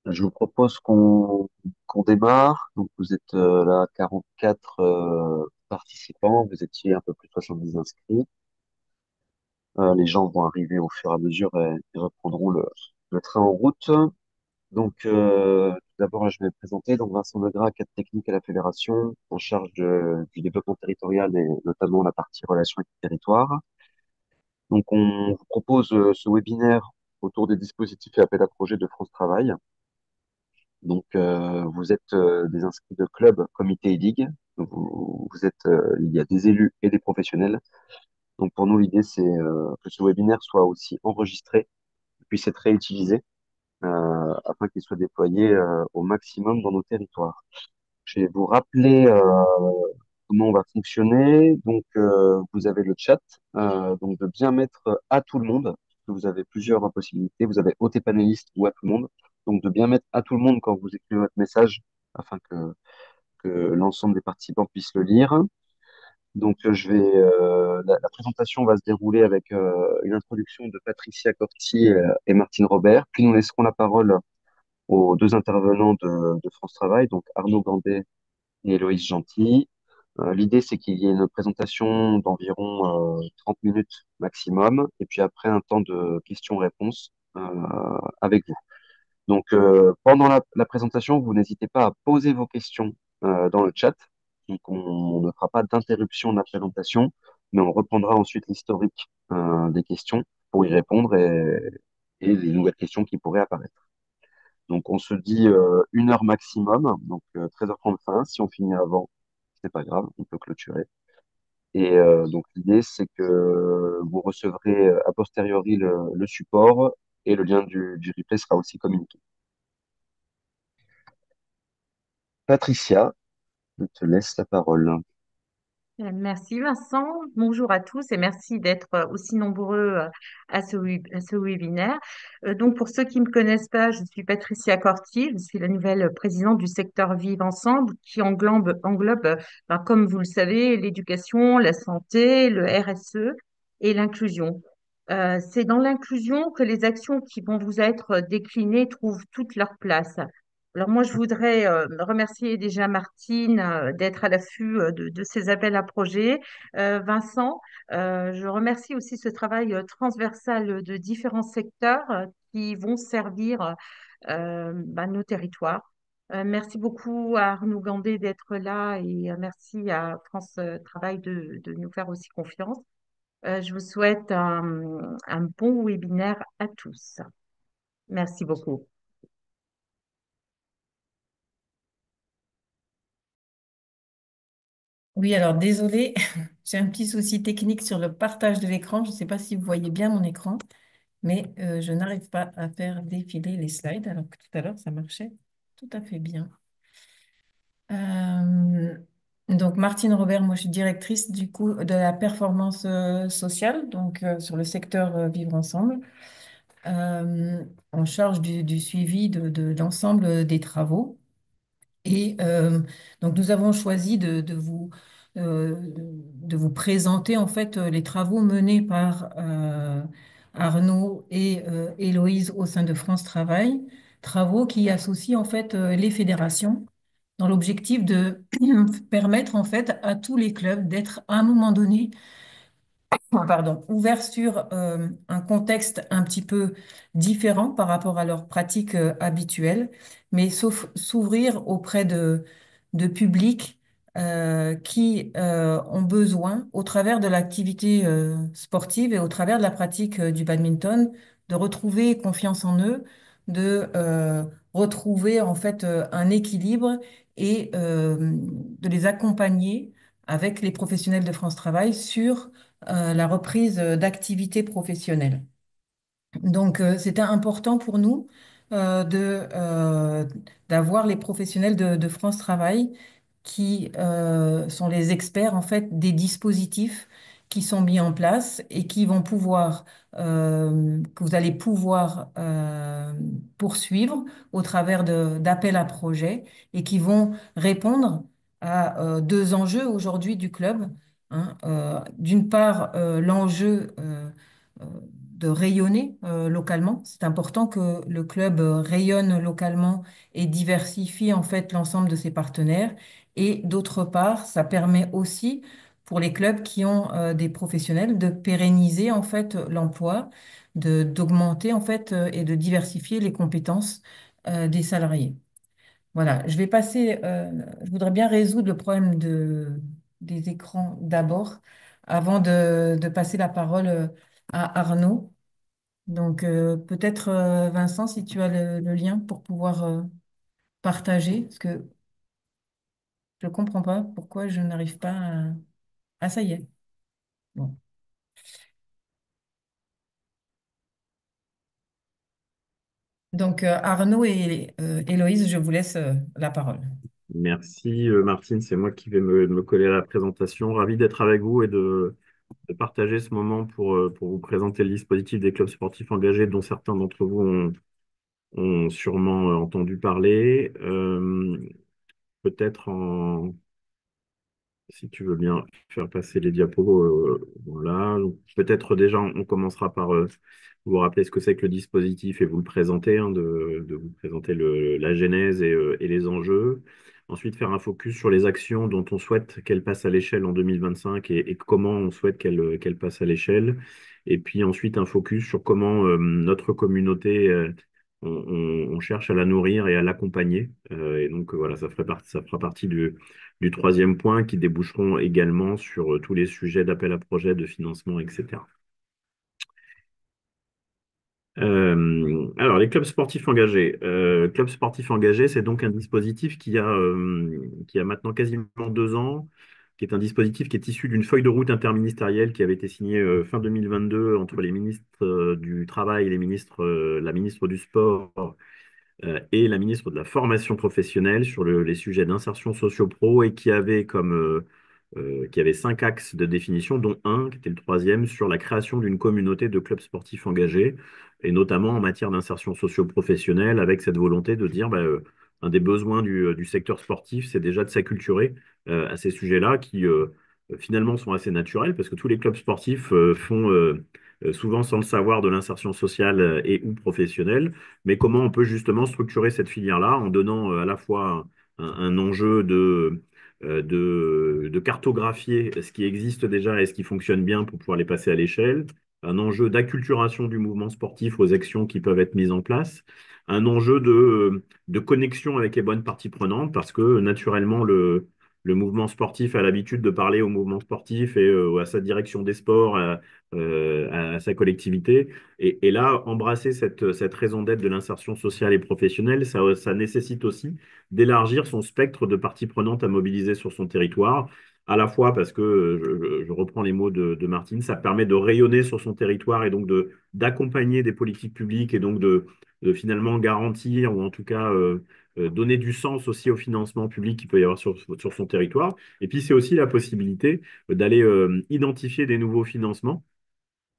Je vous propose qu'on démarre. Donc, vous êtes là 44 participants. Vous étiez un peu plus de 70 inscrits. Les gens vont arriver au fur et à mesure et reprendront le train en route. Donc, tout d'abord, je vais me présenter. Donc, Vincent Legras, cadre technique à la Fédération, en charge du développement territorial et notamment la partie relations avec le territoire. Donc, on vous propose ce webinaire autour des dispositifs et appels à projets de France Travail. Donc, vous êtes des inscrits de clubs, comités et ligues. Donc, il y a des élus et des professionnels. Donc, pour nous, l'idée, c'est que ce webinaire soit aussi enregistré, puisse être réutilisé, afin qu'il soit déployé au maximum dans nos territoires. Je vais vous rappeler comment on va fonctionner. Donc, vous avez le chat, donc de bien mettre à tout le monde. Vous avez plusieurs possibilités. Vous avez au panéliste ou à tout le monde. Donc, de bien mettre à tout le monde quand vous écrivez votre message, afin que l'ensemble des participants puissent le lire. Donc, la présentation va se dérouler avec une introduction de Patricia Corti et Martine Robert. Puis, nous laisserons la parole aux deux intervenants de France Travail, donc Arnaud Gandet et Héloïse Gentil. L'idée, c'est qu'il y ait une présentation d'environ 30 minutes maximum, et puis après un temps de questions-réponses avec vous. Donc, pendant la présentation, vous n'hésitez pas à poser vos questions dans le chat. Donc, on ne fera pas d'interruption de la présentation, mais on reprendra ensuite l'historique des questions pour y répondre et les nouvelles questions qui pourraient apparaître. Donc, on se dit 1 heure maximum, donc 13h35. Si on finit avant, c'est pas grave, on peut clôturer. Et donc, l'idée, c'est que vous recevrez a posteriori le support et le lien du replay sera aussi communiqué. Patricia, je te laisse la parole. Merci Vincent, bonjour à tous et merci d'être aussi nombreux à ce webinaire. Donc pour ceux qui ne me connaissent pas, je suis Patricia Corti, je suis la nouvelle présidente du secteur Vivre Ensemble qui englobe, comme vous le savez, l'éducation, la santé, le RSE et l'inclusion. C'est dans l'inclusion que les actions qui vont vous être déclinées trouvent toute leur place. Alors moi, je voudrais remercier déjà Martine d'être à l'affût de ces appels à projets. Vincent, je remercie aussi ce travail transversal de différents secteurs qui vont servir nos territoires. Merci beaucoup à Arnaud Gandé d'être là et merci à France Travail de nous faire aussi confiance. Je vous souhaite un bon webinaire à tous. Merci beaucoup. Oui, alors désolé, j'ai un petit souci technique sur le partage de l'écran. Je ne sais pas si vous voyez bien mon écran, mais je n'arrive pas à faire défiler les slides, alors que tout à l'heure, ça marchait tout à fait bien. Euh, donc, Martine Robert, moi, je suis directrice du coup de la performance sociale, donc sur le secteur Vivre Ensemble, euh, en charge du suivi de l'ensemble des travaux. Et donc, nous avons choisi de vous présenter en fait les travaux menés par Arnaud et Héloïse au sein de France Travail, travaux qui associent en fait les fédérations dans l'objectif de permettre en fait à tous les clubs d'être à un moment donné pardon, ouverts sur un contexte un petit peu différent par rapport à leurs pratiques habituelles, mais sauf s'ouvrir auprès de publics qui ont besoin, au travers de l'activité sportive et au travers de la pratique du badminton, de retrouver confiance en eux, de retrouver en fait un équilibre et de les accompagner avec les professionnels de France Travail sur la reprise d'activités professionnelles. Donc, c'était important pour nous d'avoir les professionnels de France Travail qui sont les experts en fait des dispositifs qui sont mis en place et qui vont pouvoir que vous allez pouvoir poursuivre au travers d'appels à projets et qui vont répondre à deux enjeux aujourd'hui du club. Hein. D'une part, l'enjeu de rayonner localement. C'est important que le club rayonne localement et diversifie en fait l'ensemble de ses partenaires. Et d'autre part, ça permet aussi pour les clubs qui ont des professionnels de pérenniser en fait l'emploi, d'augmenter en fait et de diversifier les compétences des salariés. Voilà, je voudrais bien résoudre le problème des écrans d'abord, avant de passer la parole à Arnaud. Donc, peut-être, Vincent, si tu as le lien pour pouvoir partager, parce que je ne comprends pas pourquoi je n'arrive pas à... Ah, ça y est. Bon. Donc, Arnaud et Héloïse, je vous laisse la parole. Merci Martine, c'est moi qui vais me coller à la présentation. Ravi d'être avec vous et de partager ce moment pour vous présenter le dispositif des clubs sportifs engagés dont certains d'entre vous ont sûrement entendu parler. Peut-être si tu veux bien faire passer les diapos, voilà. Donc, peut-être déjà, on commencera par vous rappeler ce que c'est que le dispositif et vous le présenter, hein, de vous présenter la genèse et les enjeux. Ensuite, faire un focus sur les actions dont on souhaite qu'elles passent à l'échelle en 2025 et comment on souhaite qu'elles passent à l'échelle. Et puis ensuite, un focus sur comment notre communauté, on cherche à la nourrir et à l'accompagner. Et donc, voilà, ça fera partie du troisième point qui déboucheront également sur tous les sujets d'appel à projet, de financement, etc. Alors, les clubs sportifs engagés. Clubs sportifs engagés, c'est donc un dispositif qui a maintenant quasiment 2 ans, qui est un dispositif qui est issu d'une feuille de route interministérielle qui avait été signée fin 2022 entre les ministres du Travail, la ministre du Sport et la ministre de la Formation professionnelle sur les sujets d'insertion socio-pro et qui avait 5 axes de définition, dont un, qui était le troisième, sur la création d'une communauté de clubs sportifs engagés, et notamment en matière d'insertion socio-professionnelle, avec cette volonté de dire, un des besoins du secteur sportif, c'est déjà de s'acculturer à ces sujets-là qui finalement sont assez naturels, parce que tous les clubs sportifs font souvent sans le savoir de l'insertion sociale et ou professionnelle, mais comment on peut justement structurer cette filière-là en donnant à la fois un enjeu de cartographier ce qui existe déjà et ce qui fonctionne bien pour pouvoir les passer à l'échelle, un enjeu d'acculturation du mouvement sportif aux actions qui peuvent être mises en place, un enjeu de connexion avec les bonnes parties prenantes, parce que naturellement, le mouvement sportif a l'habitude de parler au mouvement sportif et à sa direction des sports, à sa collectivité. Et là, embrasser cette raison d'être de l'insertion sociale et professionnelle, ça nécessite aussi d'élargir son spectre de parties prenantes à mobiliser sur son territoire, à la fois parce que, je reprends les mots de Martine, ça permet de rayonner sur son territoire et donc d'accompagner des politiques publiques et donc de finalement garantir ou en tout cas donner du sens aussi au financement public qu'il peut y avoir sur son territoire. Et puis, c'est aussi la possibilité d'aller identifier des nouveaux financements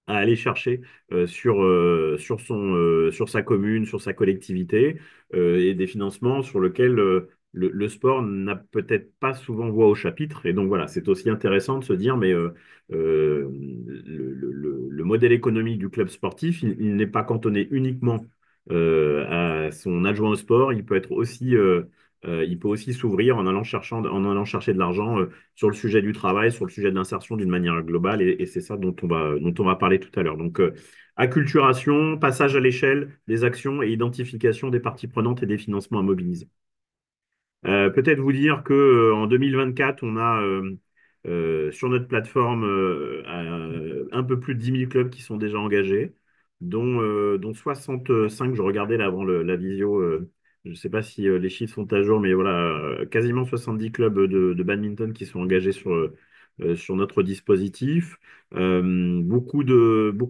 à aller chercher sur sa commune, sur sa collectivité, et des financements sur lesquels le sport n'a peut-être pas souvent voix au chapitre. Et donc voilà, c'est aussi intéressant de se dire, mais le modèle économique du club sportif, il n'est pas cantonné uniquement à son adjoint au sport, il peut aussi s'ouvrir en allant chercher de l'argent sur le sujet du travail, sur le sujet de l'insertion d'une manière globale, et c'est ça dont on va parler tout à l'heure. Donc, acculturation, passage à l'échelle des actions et identification des parties prenantes et des financements à mobiliser. Peut-être vous dire que en 2024, on a sur notre plateforme un peu plus de 10 000 clubs qui sont déjà engagés, dont 65, je regardais là avant la visio, je ne sais pas si les chiffres sont à jour, mais voilà, quasiment 70 clubs de badminton qui sont engagés sur notre dispositif. Beaucoup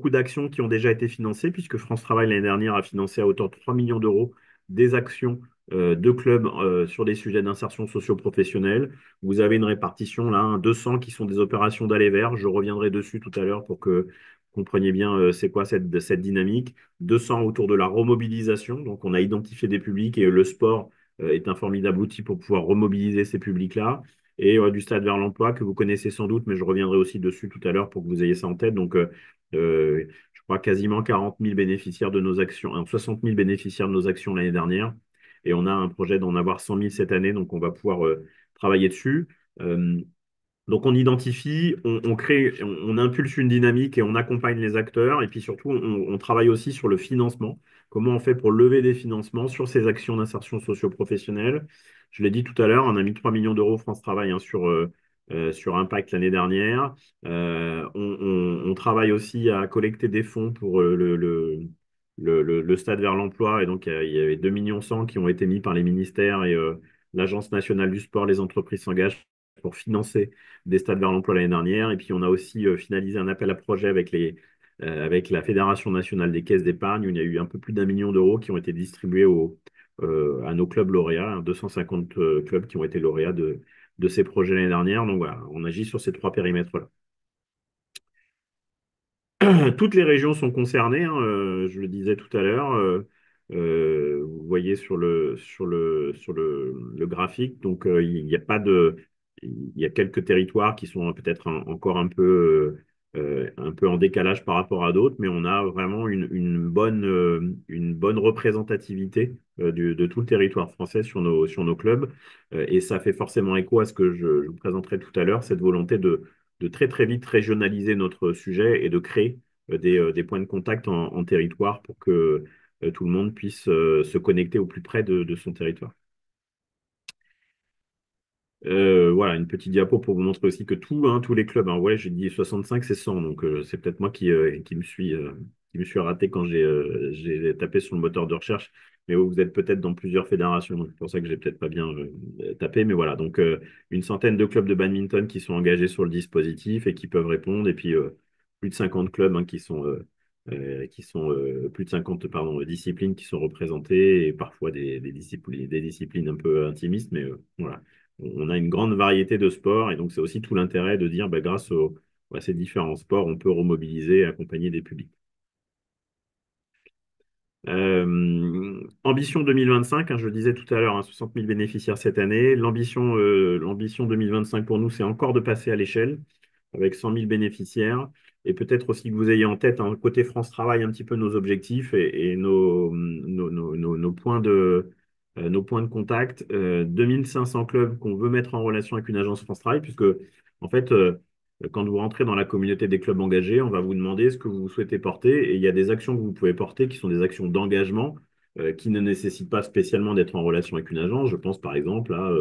d'actions qui ont déjà été financées, puisque France Travail l'année dernière a financé à hauteur de 3 millions d'euros des actions de clubs sur des sujets d'insertion socio-professionnelle. Vous avez une répartition là, 200 qui sont des opérations d'aller vers. Je reviendrai dessus tout à l'heure pour que vous compreniez bien c'est quoi cette dynamique. 200 autour de la remobilisation. Donc, on a identifié des publics et le sport est un formidable outil pour pouvoir remobiliser ces publics-là. Et du stade vers l'emploi que vous connaissez sans doute, mais je reviendrai aussi dessus tout à l'heure pour que vous ayez ça en tête. Donc, je crois, quasiment 40 000 bénéficiaires de nos actions, 60 000 bénéficiaires de nos actions l'année dernière. Et on a un projet d'en avoir 100 000 cette année, donc on va pouvoir travailler dessus. Euh, donc on identifie, on crée, on impulse une dynamique et on accompagne les acteurs. Et puis surtout, on travaille aussi sur le financement. Comment on fait pour lever des financements sur ces actions d'insertion socio-professionnelle? Je l'ai dit tout à l'heure, on a mis 3 millions d'euros France Travail hein, sur Impact l'année dernière. On travaille aussi à collecter des fonds pour le stade vers l'emploi. Et donc il y avait 2 millions 100 qui ont été mis par les ministères et l'Agence nationale du sport, les entreprises s'engagent pour financer des stades vers l'emploi l'année dernière. Et puis, on a aussi finalisé un appel à projet avec la Fédération nationale des caisses d'épargne, où il y a eu un peu plus d'1 million d'euros qui ont été distribués à nos clubs lauréats, hein, 250 clubs qui ont été lauréats de ces projets l'année dernière. Donc voilà, on agit sur ces trois périmètres-là. Toutes les régions sont concernées, hein, je le disais tout à l'heure. Vous voyez sur le graphique, donc il n'y a pas de, il y a quelques territoires qui sont peut-être encore un peu en décalage par rapport à d'autres, mais on a vraiment une bonne représentativité de tout le territoire français sur nos clubs. Et ça fait forcément écho à ce que je vous présenterai tout à l'heure, cette volonté de très très vite régionaliser notre sujet et de créer des points de contact en territoire pour que tout le monde puisse se connecter au plus près de son territoire. Voilà, une petite diapo pour vous montrer aussi que tous les clubs, hein, ouais, j'ai dit 65, c'est 100, donc c'est peut-être moi qui me suis raté quand j'ai tapé sur le moteur de recherche, mais vous êtes peut-être dans plusieurs fédérations, donc c'est pour ça que j'ai peut-être pas bien tapé, mais voilà, donc une centaine de clubs de badminton qui sont engagés sur le dispositif et qui peuvent répondre, et puis plus de 50 clubs hein, plus de 50 pardon, disciplines qui sont représentées, et parfois des disciplines un peu intimistes, mais voilà. On a une grande variété de sports et donc c'est aussi tout l'intérêt de dire bah, grâce à ces différents sports, on peut remobiliser et accompagner des publics. Ambition 2025, hein, je le disais tout à l'heure, hein, 60 000 bénéficiaires cette année. L'ambition 2025 pour nous, c'est encore de passer à l'échelle avec 100 000 bénéficiaires. Et peut-être aussi que vous ayez en tête, hein, côté France Travail, un petit peu nos objectifs et nos points de contact. 2500 clubs qu'on veut mettre en relation avec une agence France Travail, puisque, en fait, quand vous rentrez dans la communauté des clubs engagés, on va vous demander ce que vous souhaitez porter. Et il y a des actions que vous pouvez porter qui sont des actions d'engagement qui ne nécessitent pas spécialement d'être en relation avec une agence. Je pense par exemple à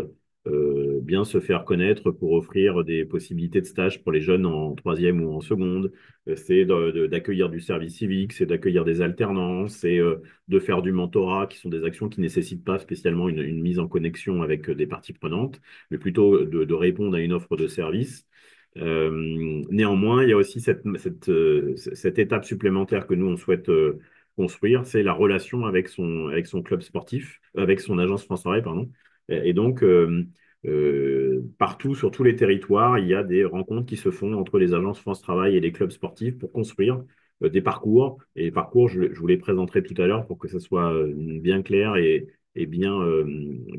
bien se faire connaître pour offrir des possibilités de stage pour les jeunes en troisième ou en seconde. C'est d'accueillir du service civique, c'est d'accueillir des alternances, c'est de faire du mentorat, qui sont des actions qui ne nécessitent pas spécialement une mise en connexion avec des parties prenantes, mais plutôt de répondre à une offre de service. Néanmoins, il y a aussi cette étape supplémentaire que nous, on souhaite construire, c'est la relation avec son club sportif, avec son agence France Travail, pardon. Et donc, partout, sur tous les territoires, il y a des rencontres qui se font entre les agences France Travail et les clubs sportifs pour construire des parcours. Et les parcours, je vous les présenterai tout à l'heure pour que ça soit bien clair et bien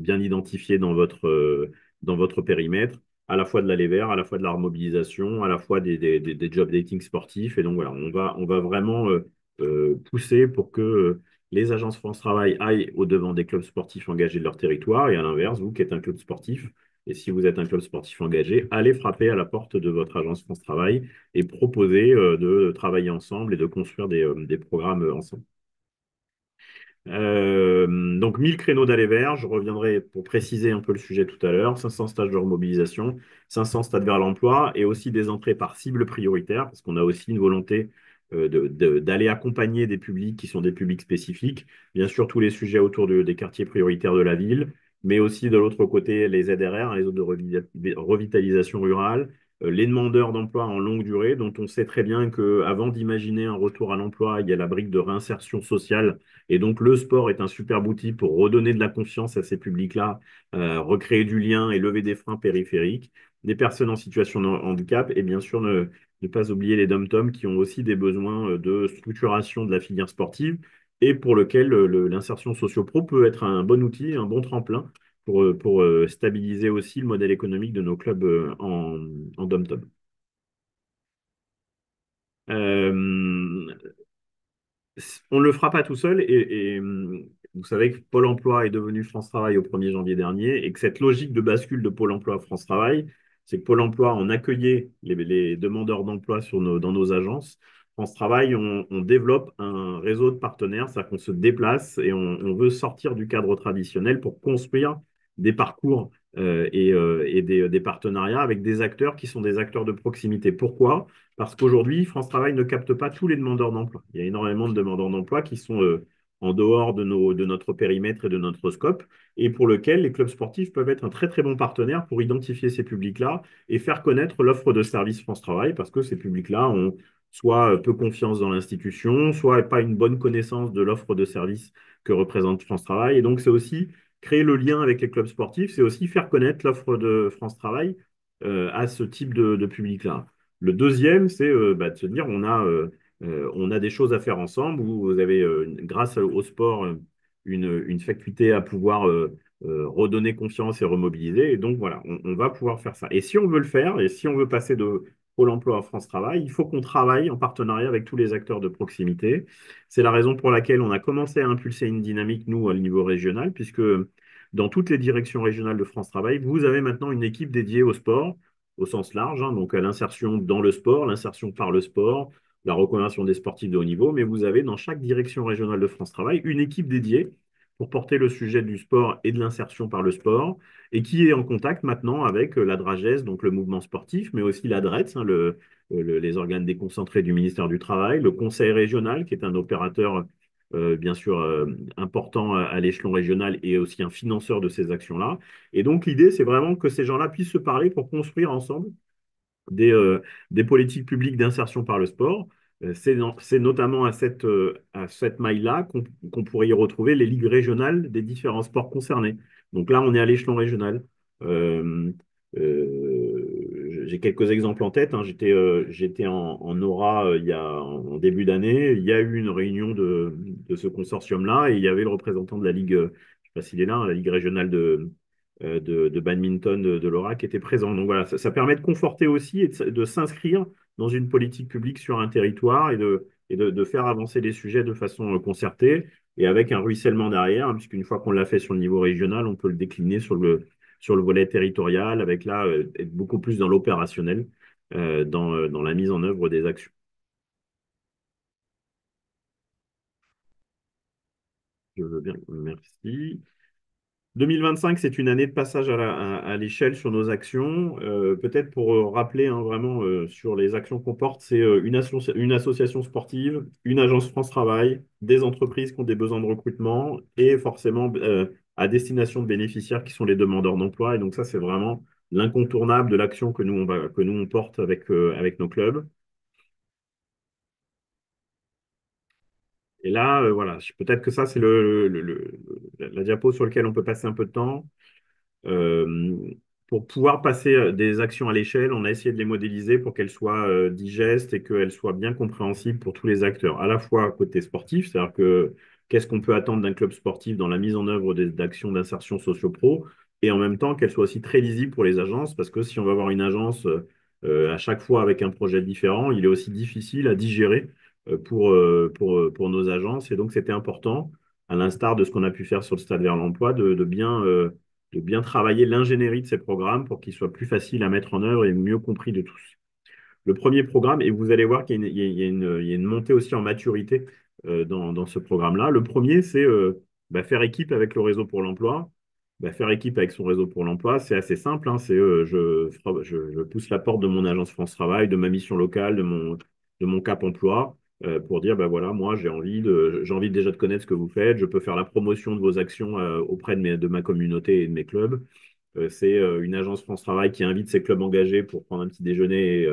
identifié dans votre périmètre à la fois de l'aller vers, à la fois de la remobilisation, à la fois des job dating sportifs. Et donc voilà, on va vraiment pousser pour que les agences France Travail aillent au-devant des clubs sportifs engagés de leur territoire. Et à l'inverse, vous qui êtes un club sportif, et si vous êtes un club sportif engagé, allez frapper à la porte de votre agence France Travail et proposer de travailler ensemble et de construire des programmes ensemble. Donc 1000 créneaux d'aller vers, je reviendrai pour préciser un peu le sujet tout à l'heure, 500 stages de remobilisation, 500 stades vers l'emploi et aussi des entrées par cible prioritaire, parce qu'on a aussi une volonté d'aller accompagner des publics qui sont des publics spécifiques, bien sûr tous les sujets autour des quartiers prioritaires de la ville, mais aussi de l'autre côté les ZRR, les zones de revitalisation rurale, les demandeurs d'emploi en longue durée, dont on sait très bien qu'avant d'imaginer un retour à l'emploi, il y a la brique de réinsertion sociale et donc, le sport est un super outil pour redonner de la confiance à ces publics-là, recréer du lien et lever des freins périphériques, des personnes en situation de handicap et bien sûr ne pas oublier les dom-toms qui ont aussi des besoins de structuration de la filière sportive et pour lequel l'insertion socio-pro peut être un bon outil, un bon tremplin pour stabiliser aussi le modèle économique de nos clubs en dom-tom. On ne le fera pas tout seul vous savez que Pôle emploi est devenu France Travail au 1er janvier dernier et que cette logique de bascule de Pôle emploi à France Travail, c'est que Pôle emploi, on accueillait les demandeurs d'emploi dans nos agences. France Travail, on développe un réseau de partenaires, c'est-à-dire qu'on se déplace et on veut sortir du cadre traditionnel pour construire des parcours et des partenariats avec des acteurs qui sont des acteurs de proximité. Pourquoi? Parce qu'aujourd'hui, France Travail ne capte pas tous les demandeurs d'emploi. Il y a énormément de demandeurs d'emploi qui sont en dehors de notre périmètre et de notre scope, et pour lequel les clubs sportifs peuvent être un très très bon partenaire pour identifier ces publics-là et faire connaître l'offre de service France Travail, parce que ces publics-là ont soit peu confiance dans l'institution, soit pas une bonne connaissance de l'offre de service que représente France Travail. Et donc, c'est aussi créer le lien avec les clubs sportifs, c'est aussi faire connaître l'offre de France Travail à ce type de public-là. Le deuxième, c'est de se dire on a des choses à faire ensemble. Vous avez, grâce au sport, une faculté à pouvoir redonner confiance et remobiliser. Et donc, voilà, on va pouvoir faire ça. Et si on veut le faire, et si on veut passer de Pôle emploi à France Travail, il faut qu'on travaille en partenariat avec tous les acteurs de proximité. C'est la raison pour laquelle on a commencé à impulser une dynamique, nous, à niveau régional, puisque dans toutes les directions régionales de France Travail, vous avez maintenant une équipe dédiée au sport au sens large, hein, donc à l'insertion dans le sport, l'insertion par le sport, la reconversion des sportifs de haut niveau, mais vous avez dans chaque direction régionale de France Travail une équipe dédiée pour porter le sujet du sport et de l'insertion par le sport, et qui est en contact maintenant avec la DRAGES, donc le mouvement sportif, mais aussi la DRETS, hein, les organes déconcentrés du ministère du Travail, le conseil régional, qui est un opérateur bien sûr important à l'échelon régional et aussi un financeur de ces actions-là. Et donc l'idée, c'est vraiment que ces gens-là puissent se parler pour construire ensemble des, euh, des politiques publiques d'insertion par le sport. C'est notamment à cette maille-là qu'on pourrait y retrouver les ligues régionales des différents sports concernés. Donc là, on est à l'échelon régional. Euh, j'ai quelques exemples en tête, hein. J'étais en Aura en début d'année. Il y a eu une réunion de ce consortium-là et il y avait le représentant de la Ligue, je ne sais pas s'il est là, hein, la Ligue régionale de badminton de l'Aura qui était présent. Donc voilà, ça permet de conforter aussi et de s'inscrire dans une politique publique sur un territoire et de faire avancer les sujets de façon concertée et avec un ruissellement derrière, hein, puisqu'une fois qu'on l'a fait sur le niveau régional, on peut le décliner sur le volet territorial, avec là, être beaucoup plus dans l'opérationnel, dans la mise en œuvre des actions. Je veux bien, merci. 2025, c'est une année de passage à l'échelle sur nos actions. Peut-être pour rappeler hein, vraiment sur les actions qu'on porte, c'est une association sportive, une agence France Travail, des entreprises qui ont des besoins de recrutement et forcément à destination de bénéficiaires qui sont les demandeurs d'emploi. Et donc ça, c'est vraiment l'incontournable de l'action que nous on porte avec nos clubs. Et là, voilà, peut-être que ça, c'est la diapo sur laquelle on peut passer un peu de temps. Euh, pour pouvoir passer des actions à l'échelle, on a essayé de les modéliser pour qu'elles soient digestes et qu'elles soient bien compréhensibles pour tous les acteurs, à la fois côté sportif, c'est-à-dire que qu'est-ce qu'on peut attendre d'un club sportif dans la mise en œuvre d'actions d'insertion socio-pro, et en même temps qu'elles soient aussi très lisibles pour les agences, parce que si on va avoir une agence à chaque fois avec un projet différent, il est aussi difficile à digérer pour nos agences, et donc c'était important, à l'instar de ce qu'on a pu faire sur le Stade vers l'emploi, de bien travailler l'ingénierie de ces programmes pour qu'ils soient plus faciles à mettre en œuvre et mieux compris de tous. Le premier programme, et vous allez voir qu'il y a il y a une montée aussi en maturité dans ce programme-là. Le premier, c'est faire équipe avec le réseau pour l'emploi. Faire équipe avec son réseau pour l'emploi, c'est assez simple, hein. C'est je pousse la porte de mon agence France Travail, de ma mission locale, de mon Cap emploi, pour dire, voilà, moi, j'ai envie déjà de connaître ce que vous faites, je peux faire la promotion de vos actions auprès de ma communauté et de mes clubs. C'est une agence France Travail qui invite ses clubs engagés pour prendre un petit déjeuner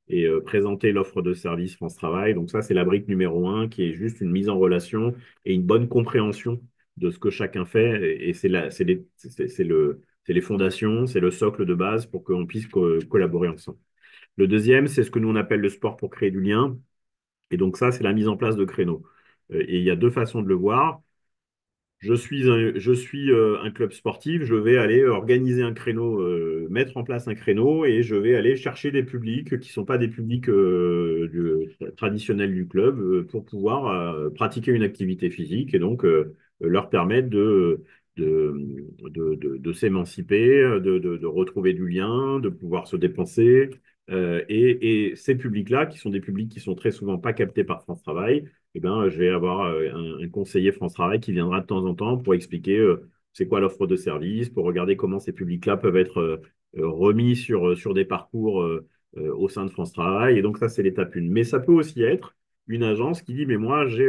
et présenter l'offre de service France Travail. Donc ça, c'est la brique numéro un, qui est juste une mise en relation et une bonne compréhension de ce que chacun fait. Et c'est les fondations, c'est le socle de base pour qu'on puisse collaborer ensemble. Le deuxième, c'est ce que nous on appelle le sport pour créer du lien. Et donc ça, c'est la mise en place de créneaux. Et il y a deux façons de le voir. je suis un club sportif, je vais aller organiser un créneau, mettre en place un créneau et je vais aller chercher des publics qui ne sont pas des publics traditionnels du club pour pouvoir pratiquer une activité physique et donc leur permettre de, de s'émanciper, de retrouver du lien, de pouvoir se dépenser. Et ces publics-là, qui sont des publics qui sont très souvent pas captés par France Travail, eh ben, je vais avoir un conseiller France Travail qui viendra de temps en temps pour expliquer c'est quoi l'offre de service, pour regarder comment ces publics-là peuvent être remis sur des parcours au sein de France Travail. Et donc ça, c'est l'étape 1. Mais ça peut aussi être une agence qui dit, mais moi, j'ai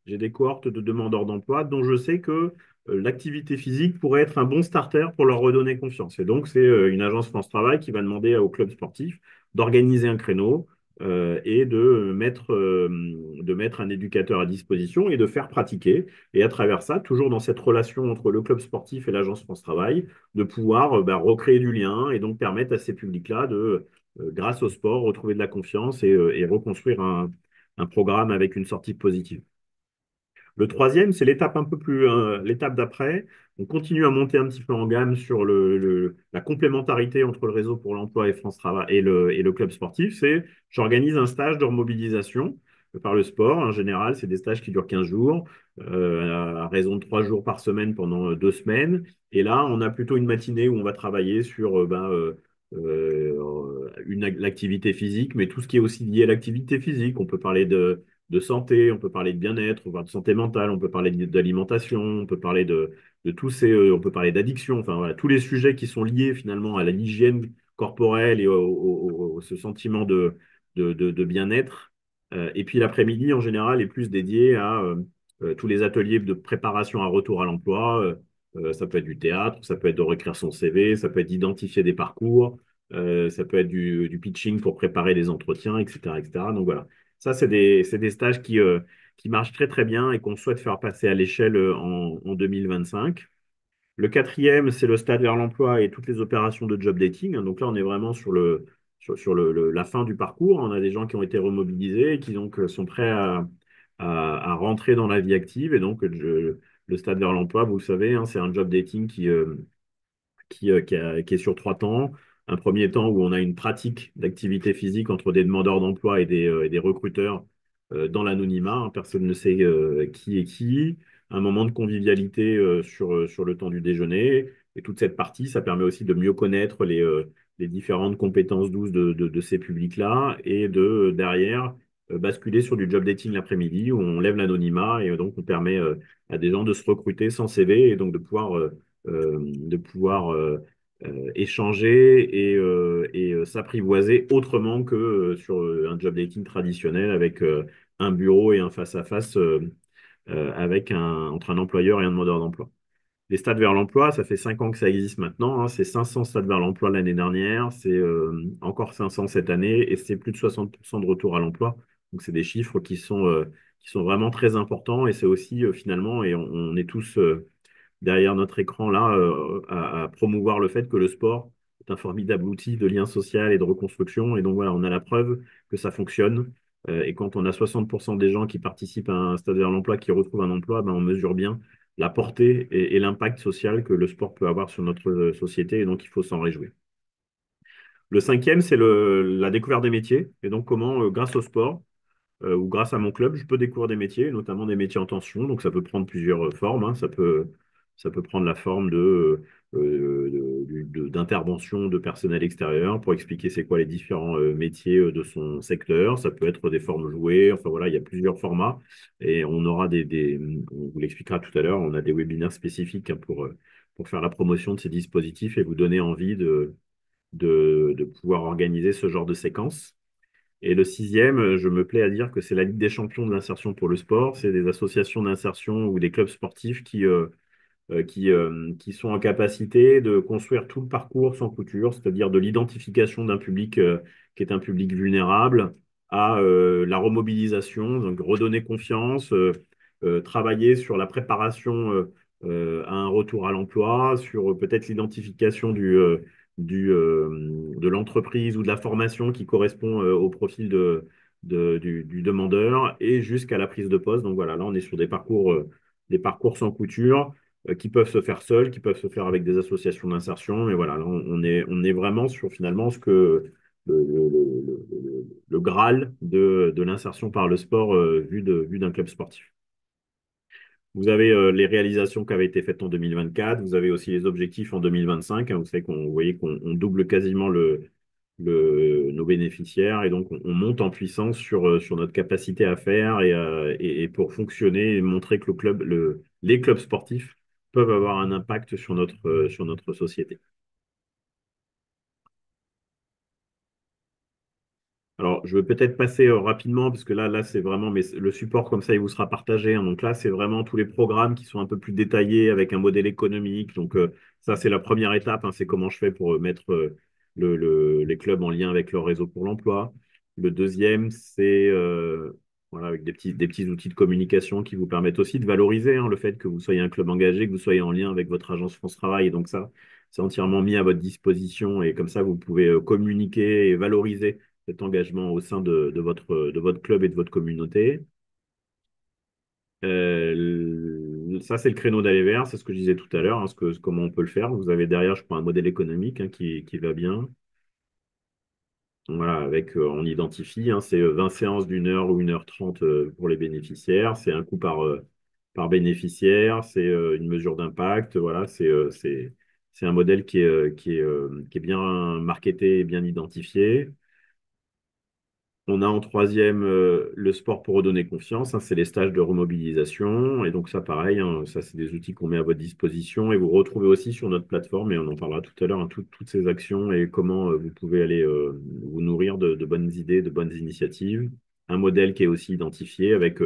des cohortes de demandeurs d'emploi dont je sais que l'activité physique pourrait être un bon starter pour leur redonner confiance. Et donc, c'est une agence France Travail qui va demander au club sportif d'organiser un créneau et de mettre un éducateur à disposition et de faire pratiquer. Et à travers ça, toujours dans cette relation entre le club sportif et l'agence France Travail, de pouvoir recréer du lien et donc permettre à ces publics-là de, grâce au sport, retrouver de la confiance et reconstruire un programme avec une sortie positive. Le troisième, c'est l'étape un peu plus, l'étape d'après. On continue à monter un petit peu en gamme sur la complémentarité entre le réseau pour l'emploi et France Travail et le club sportif. C'est, j'organise un stage de remobilisation par le sport. En général, c'est des stages qui durent 15 jours, à raison de 3 jours par semaine pendant 2 semaines. Et là, on a plutôt une matinée où on va travailler sur l'activité physique, mais tout ce qui est aussi lié à l'activité physique. On peut parler de santé, on peut parler de bien-être, on peut parler de santé mentale, on peut parler d'alimentation, on peut parler de tous ces, on peut parler d'addiction, enfin voilà, tous les sujets qui sont liés finalement à l'hygiène corporelle et ce sentiment de bien-être. Et puis l'après-midi, en général, est plus dédié à tous les ateliers de préparation à retour à l'emploi. Ça peut être du théâtre, ça peut être de réécrire son CV, ça peut être d'identifier des parcours, ça peut être du pitching pour préparer des entretiens, etc., etc. Donc voilà. Ça, c'est des stages qui marchent très très bien et qu'on souhaite faire passer à l'échelle en 2025. Le quatrième, c'est le stade vers l'emploi et toutes les opérations de job dating. Donc là, on est vraiment sur la fin du parcours. On a des gens qui ont été remobilisés et qui donc sont prêts à rentrer dans la vie active. Et donc, le stade vers l'emploi, vous le savez, hein, c'est un job dating qui est sur 3 temps. Un premier temps où on a une pratique d'activité physique entre des demandeurs d'emploi et des recruteurs dans l'anonymat. Hein. Personne ne sait qui est qui. Un moment de convivialité sur le temps du déjeuner. Et toute cette partie, ça permet aussi de mieux connaître les différentes compétences douces de ces publics-là et derrière, basculer sur du job dating l'après-midi où on lève l'anonymat et donc on permet à des gens de se recruter sans CV et donc de pouvoir échanger et s'apprivoiser autrement que sur un job dating traditionnel avec un bureau et un face-à-face entre un employeur et un demandeur d'emploi. Les stades vers l'emploi, ça fait 5 ans que ça existe maintenant. Hein. C'est 500 stades vers l'emploi l'année dernière, c'est encore 500 cette année et c'est plus de 60% de retour à l'emploi. Donc, c'est des chiffres qui sont vraiment très importants et c'est aussi finalement, et on est tous derrière notre écran là à promouvoir le fait que le sport est un formidable outil de lien social et de reconstruction. Et donc voilà, on a la preuve que ça fonctionne. Et quand on a 60% des gens qui participent à un stade vers l'emploi qui retrouvent un emploi, ben, on mesure bien la portée et l'impact social que le sport peut avoir sur notre société. Et donc il faut s'en réjouir. Le cinquième, c'est la découverte des métiers. Et donc comment, grâce au sport, ou grâce à mon club, je peux découvrir des métiers, notamment des métiers en tension. Donc, ça peut prendre plusieurs formes. Hein. Ça peut prendre la forme d'intervention de personnel extérieur pour expliquer c'est quoi les différents métiers de son secteur. Ça peut être des formes jouées. Enfin, voilà, il y a plusieurs formats. Et on aura on vous l'expliquera tout à l'heure, on a des webinaires spécifiques hein, pour faire la promotion de ces dispositifs et vous donner envie de pouvoir organiser ce genre de séquence. Et le sixième, je me plais à dire que c'est la Ligue des champions de l'insertion pour le sport. C'est des associations d'insertion ou des clubs sportifs qui sont en capacité de construire tout le parcours sans couture, c'est-à-dire de l'identification d'un public qui est un public vulnérable à la remobilisation, donc redonner confiance, travailler sur la préparation à un retour à l'emploi, sur peut-être l'identification de l'entreprise ou de la formation qui correspond au profil du demandeur et jusqu'à la prise de poste. Donc voilà, là on est sur des des parcours sans couture qui peuvent se faire seuls, qui peuvent se faire avec des associations d'insertion. Mais voilà, là, on est vraiment sur finalement ce que le Graal de l'insertion par le sport vu d'un club sportif. Vous avez les réalisations qui avaient été faites en 2024. Vous avez aussi les objectifs en 2025. Hein. Vous savez vous voyez qu'on double quasiment nos bénéficiaires et donc on monte en puissance sur notre capacité à faire et pour fonctionner et montrer que les clubs sportifs peuvent avoir un impact sur notre société. Alors, je vais peut-être passer rapidement, parce que là, c'est vraiment, mais le support comme ça, il vous sera partagé. Hein. Donc là, c'est vraiment tous les programmes qui sont un peu plus détaillés avec un modèle économique. Donc ça, c'est la première étape. Hein. C'est comment je fais pour mettre les clubs en lien avec leur réseau pour l'emploi. Le deuxième, c'est voilà, avec des petits outils de communication qui vous permettent aussi de valoriser le fait que vous soyez un club engagé, que vous soyez en lien avec votre agence France Travail. Et donc ça, c'est entièrement mis à votre disposition. Et comme ça, vous pouvez communiquer et valoriser cet engagement au sein de votre club et de votre communauté. Ça, c'est le créneau d'aller vers, c'est ce que je disais tout à l'heure, comment on peut le faire. Vous avez derrière, je crois, un modèle économique qui va bien. Voilà, avec, on identifie, c'est 20 séances d'une heure ou 1h30 pour les bénéficiaires. C'est un coût par bénéficiaire, c'est une mesure d'impact. Voilà, c'est un modèle qui est bien marketé et bien identifié. On a en troisième le sport pour redonner confiance, c'est les stages de remobilisation. Et donc ça, pareil, ça, c'est des outils qu'on met à votre disposition. Et vous retrouvez aussi sur notre plateforme, et on en parlera tout à l'heure, toutes ces actions et comment vous pouvez aller vous nourrir de bonnes idées, de bonnes initiatives. Un modèle qui est aussi identifié avec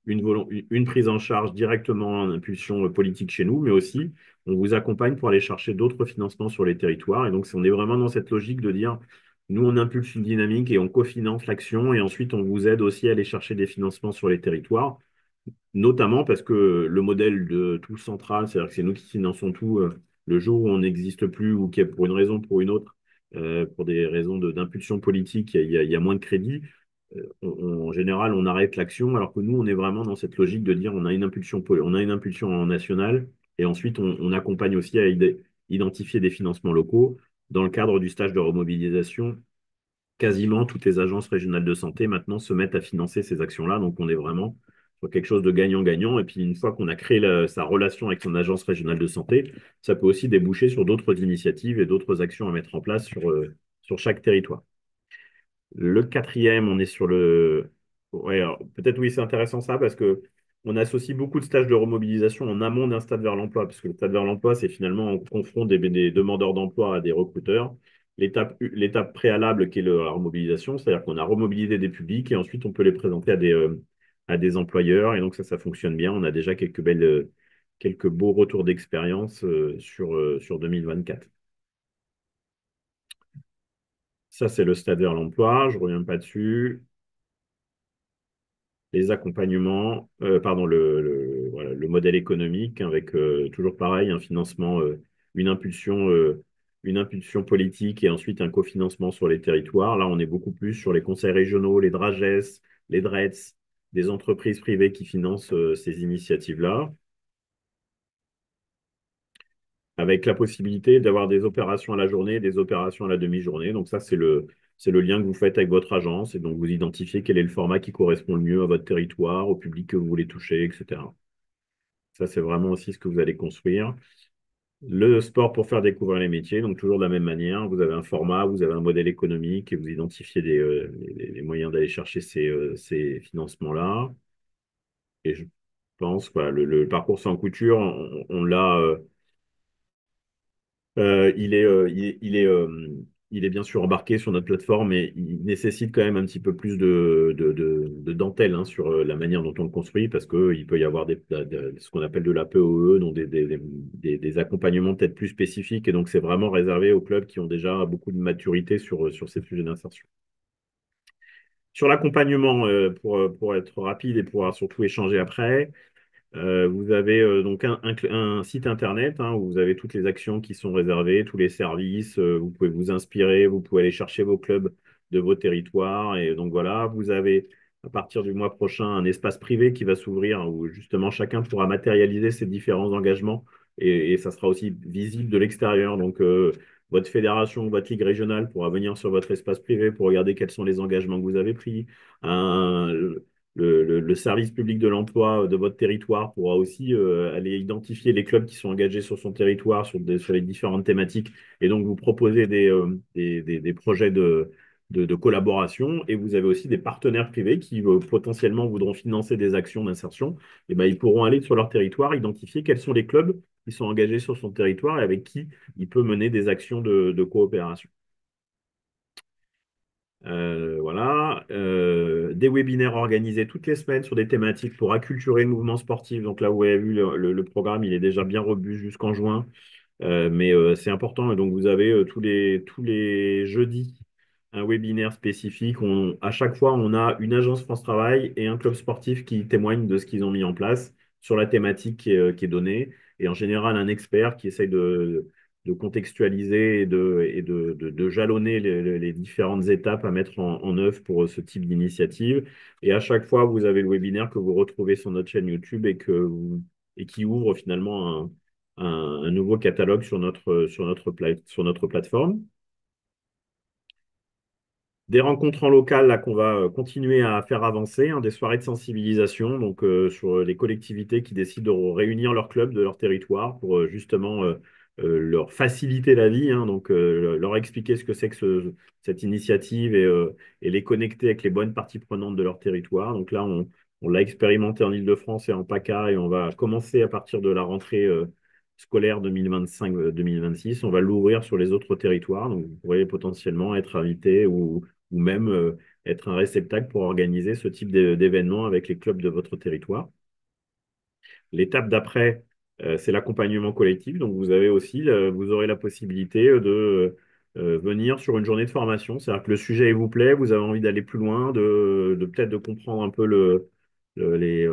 une prise en charge directement en impulsion politique chez nous, mais aussi on vous accompagne pour aller chercher d'autres financements sur les territoires. Et donc, on est vraiment dans cette logique de dire nous, on impulse une dynamique et on cofinance l'action et ensuite on vous aide aussi à aller chercher des financements sur les territoires, notamment parce que le modèle de tout central, c'est-à-dire que c'est nous qui finançons tout le jour où on n'existe plus ou qui est pour une raison ou pour une autre, pour des raisons d'impulsion politique, il y a moins de crédit. En général, on arrête l'action alors que nous, on est vraiment dans cette logique de dire on a une impulsion, on a une impulsion en national et ensuite on accompagne aussi à identifier des financements locaux. Dans le cadre du stage de remobilisation, quasiment toutes les agences régionales de santé maintenant se mettent à financer ces actions-là. Donc, on est vraiment sur quelque chose de gagnant-gagnant. Et puis, une fois qu'on a créé sa relation avec son agence régionale de santé, ça peut aussi déboucher sur d'autres initiatives et d'autres actions à mettre en place sur chaque territoire. Le quatrième, on est sur le... Ouais, alors, peut-être oui, c'est intéressant ça parce que on associe beaucoup de stages de remobilisation en amont d'un stade vers l'emploi, parce que le stade vers l'emploi, c'est finalement on confronte des demandeurs d'emploi à des recruteurs. L'étape préalable qui est la remobilisation, c'est-à-dire qu'on a remobilisé des publics et ensuite on peut les présenter à des employeurs. Et donc ça fonctionne bien. On a déjà quelques beaux retours d'expérience sur 2024. Ça, c'est le stade vers l'emploi. Je ne reviens pas dessus. Les accompagnements, pardon, voilà, le modèle économique avec toujours pareil, un financement, une impulsion, une impulsion politique et ensuite un cofinancement sur les territoires. Là, on est beaucoup plus sur les conseils régionaux, les DRAGES, les DRETS, des entreprises privées qui financent ces initiatives-là, avec la possibilité d'avoir des opérations à la journée et des opérations à la demi-journée. Donc ça, c'est le lien que vous faites avec votre agence et donc vous identifiez quel est le format qui correspond le mieux à votre territoire, au public que vous voulez toucher, etc. Ça, c'est vraiment aussi ce que vous allez construire. Le sport pour faire découvrir les métiers, donc toujours de la même manière, vous avez un format, vous avez un modèle économique et vous identifiez les moyens d'aller chercher ces financements-là. Et je pense, voilà, le parcours sans couture, on l'a... il est bien sûr embarqué sur notre plateforme, mais il nécessite quand même un petit peu plus de dentelle sur la manière dont on le construit, parce qu'il peut y avoir ce qu'on appelle de la POE, donc des accompagnements peut-être plus spécifiques, et donc c'est vraiment réservé aux clubs qui ont déjà beaucoup de maturité sur ces sujets d'insertion. Sur l'accompagnement, pour être rapide et pouvoir surtout échanger après, vous avez donc un site internet où vous avez toutes les actions qui sont réservées, tous les services. Vous pouvez vous inspirer, vous pouvez aller chercher vos clubs de vos territoires. Et donc voilà, vous avez à partir du mois prochain un espace privé qui va s'ouvrir où justement chacun pourra matérialiser ses différents engagements et ça sera aussi visible de l'extérieur. Donc, votre fédération, votre ligue régionale pourra venir sur votre espace privé pour regarder quels sont les engagements que vous avez pris. Un- le service public de l'emploi de votre territoire pourra aussi aller identifier les clubs qui sont engagés sur son territoire, sur les différentes thématiques, et donc vous proposer des projets de collaboration. Et vous avez aussi des partenaires privés qui potentiellement voudront financer des actions d'insertion. Et ben, ils pourront aller sur leur territoire, identifier quels sont les clubs qui sont engagés sur son territoire et avec qui il peut mener des actions de coopération. Voilà. Des webinaires organisés toutes les semaines sur des thématiques pour acculturer le mouvement sportif. Donc là, vous avez vu, le programme, il est déjà bien robuste jusqu'en juin. Mais c'est important. Et donc, vous avez tous les jeudis un webinaire spécifique. À chaque fois, on a une agence France Travail et un club sportif qui témoignent de ce qu'ils ont mis en place sur la thématique qui est donnée. Et en général, un expert qui essaye de contextualiser et de jalonner les différentes étapes à mettre en œuvre pour ce type d'initiative. Et à chaque fois, vous avez le webinaire que vous retrouvez sur notre chaîne YouTube et qui ouvre finalement un nouveau catalogue sur notre plateforme. Des rencontres en local là qu'on va continuer à faire avancer, hein, des soirées de sensibilisation donc sur les collectivités qui décident de réunir leurs clubs de leur territoire pour justement leur faciliter la vie, hein, donc leur expliquer ce que c'est que cette initiative et les connecter avec les bonnes parties prenantes de leur territoire. Donc là, on l'a expérimenté en Île-de-France et en PACA et on va commencer à partir de la rentrée scolaire 2025-2026. On va l'ouvrir sur les autres territoires. Donc vous pourrez potentiellement être invité ou même être un réceptacle pour organiser ce type d'événement avec les clubs de votre territoire. L'étape d'après, c'est l'accompagnement collectif. Donc, vous aurez la possibilité de venir sur une journée de formation. C'est-à-dire que le sujet vous plaît, vous avez envie d'aller plus loin, de peut-être de comprendre un peu les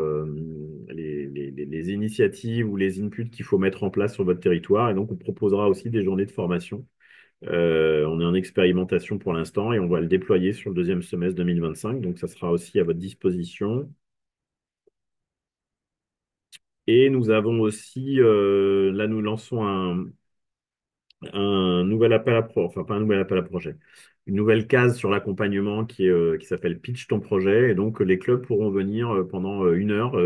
initiatives ou les inputs qu'il faut mettre en place sur votre territoire. Et donc, on proposera aussi des journées de formation. On est en expérimentation pour l'instant et on va le déployer sur le deuxième semestre 2025. Donc, ça sera aussi à votre disposition. Et nous avons aussi, là, nous lançons un nouvel appel à projet, enfin, pas un nouvel appel à projet, une nouvelle case sur l'accompagnement qui s'appelle Pitch ton projet. Et donc, les clubs pourront venir pendant une heure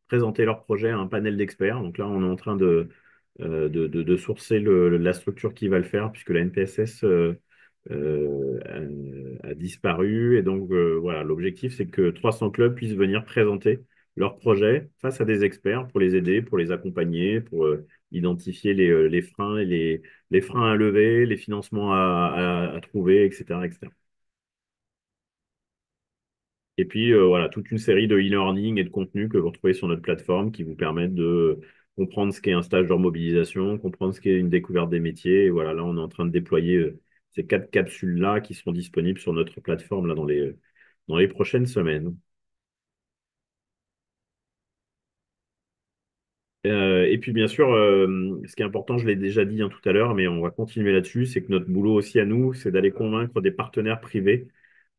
présenter leur projet à un panel d'experts. Donc là, on est en train de sourcer la structure qui va le faire, puisque la NPSS a disparu. Et donc, voilà, l'objectif, c'est que 300 clubs puissent venir présenter leur projet face à des experts pour les aider, pour les accompagner, pour identifier les freins et les freins à lever, les financements à trouver, etc., etc. Et puis, voilà, toute une série de e-learning et de contenus que vous retrouvez sur notre plateforme qui vous permettent de comprendre ce qu'est un stage de remobilisation, comprendre ce qu'est une découverte des métiers. Et voilà, là, on est en train de déployer ces 4 capsules-là qui seront disponibles sur notre plateforme là, dans les prochaines semaines. Et puis, bien sûr, ce qui est important, je l'ai déjà dit hein, tout à l'heure, mais on va continuer là-dessus, c'est que notre boulot aussi à nous, c'est d'aller convaincre des partenaires privés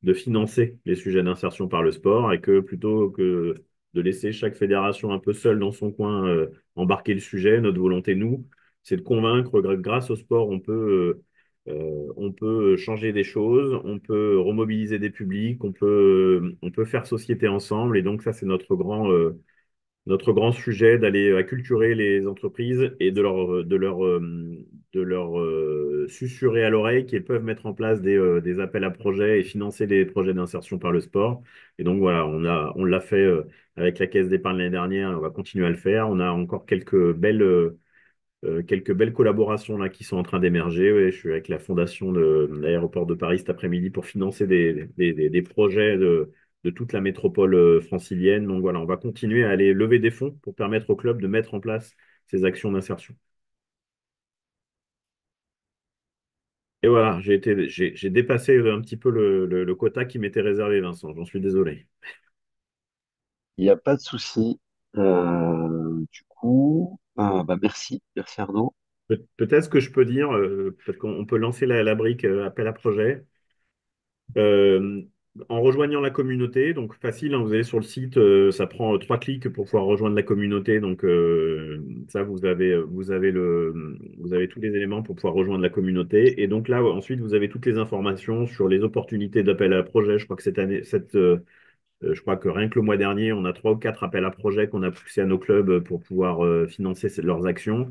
de financer les sujets d'insertion par le sport et que plutôt que de laisser chaque fédération un peu seule dans son coin embarquer le sujet, notre volonté, nous, c'est de convaincre que grâce au sport, on peut changer des choses, on peut remobiliser des publics, on peut faire société ensemble. Et donc, ça, c'est notre grand sujet d'aller acculturer les entreprises et de leur susurrer à l'oreille qu'ils peuvent mettre en place des appels à projets et financer des projets d'insertion par le sport. Et donc voilà, on l'a fait avec la Caisse d'épargne l'année dernière, et on va continuer à le faire. On a encore quelques belles collaborations là qui sont en train d'émerger. Ouais, je suis avec la fondation de l'aéroport de Paris cet après-midi pour financer des projets de toute la métropole francilienne. Donc voilà, on va continuer à aller lever des fonds pour permettre au club de mettre en place ces actions d'insertion. Et voilà, j'ai dépassé un petit peu le quota qui m'était réservé, Vincent. J'en suis désolé. Il n'y a pas de souci. Du coup, bah merci, merci Arnaud. Peut-être ce que je peux dire, peut-être qu'on peut lancer la brique appel à projet. Euh, En rejoignant la communauté, donc facile, hein, vous allez sur le site, ça prend 3 clics pour pouvoir rejoindre la communauté. Donc ça, vous avez tous les éléments pour pouvoir rejoindre la communauté. Et donc là, ensuite, vous avez toutes les informations sur les opportunités d'appel à projet. Je crois que cette année, je crois que rien que le mois dernier, on a 3 ou 4 appels à projets qu'on a poussés à nos clubs pour pouvoir financer leurs actions.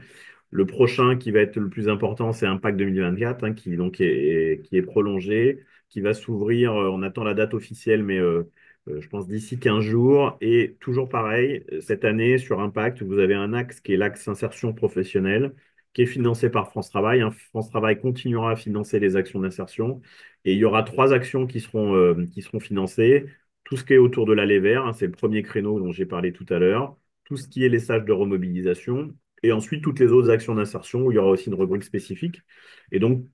Le prochain qui va être le plus important, c'est Impact 2024, hein, qui donc qui est prolongé, qui va s'ouvrir. On attend la date officielle, mais je pense d'ici 15 jours. Et toujours pareil, cette année sur Impact, vous avez un axe qui est l'axe insertion professionnelle, qui est financé par France Travail, hein. France Travail continuera à financer les actions d'insertion. Et il y aura 3 actions qui seront financées. Tout ce qui est autour de l'allée vert, hein, c'est le premier créneau dont j'ai parlé tout à l'heure. Tout ce qui est les stages de remobilisation et ensuite, toutes les autres actions d'insertion où il y aura aussi une rubrique spécifique. Et donc,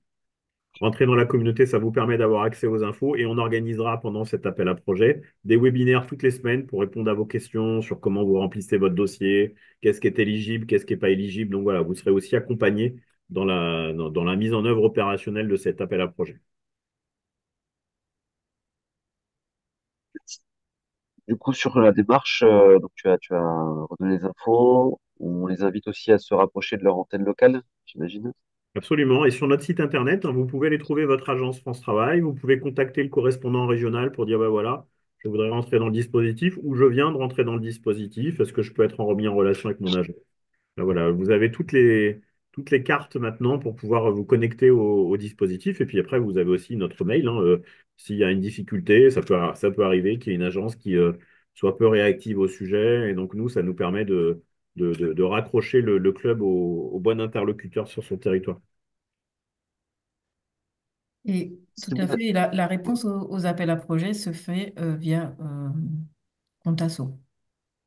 rentrer dans la communauté, ça vous permet d'avoir accès aux infos et on organisera pendant cet appel à projet des webinaires toutes les semaines pour répondre à vos questions sur comment vous remplissez votre dossier, qu'est-ce qui est éligible, qu'est-ce qui n'est pas éligible. Donc voilà, vous serez aussi accompagné dans la mise en œuvre opérationnelle de cet appel à projet. Du coup, sur la démarche, donc tu as redonné les infos. On les invite aussi à se rapprocher de leur antenne locale, j'imagine. Absolument. Et sur notre site internet, hein, vous pouvez aller trouver votre agence France Travail. Vous pouvez contacter le correspondant régional pour dire, ben voilà, je voudrais rentrer dans le dispositif ou je viens de rentrer dans le dispositif. Est-ce que je peux être remis en relation avec mon agent? Ben voilà, vous avez toutes les cartes maintenant pour pouvoir vous connecter au dispositif. Et puis après, vous avez aussi notre mail, hein, s'il y a une difficulté, ça peut arriver qu'il y ait une agence qui soit peu réactive au sujet. Et donc, nous, ça nous permet de raccrocher le club au bon interlocuteur sur son territoire. Et tout Si à vous êtes- fait, la réponse aux appels à projets se fait via Contasso.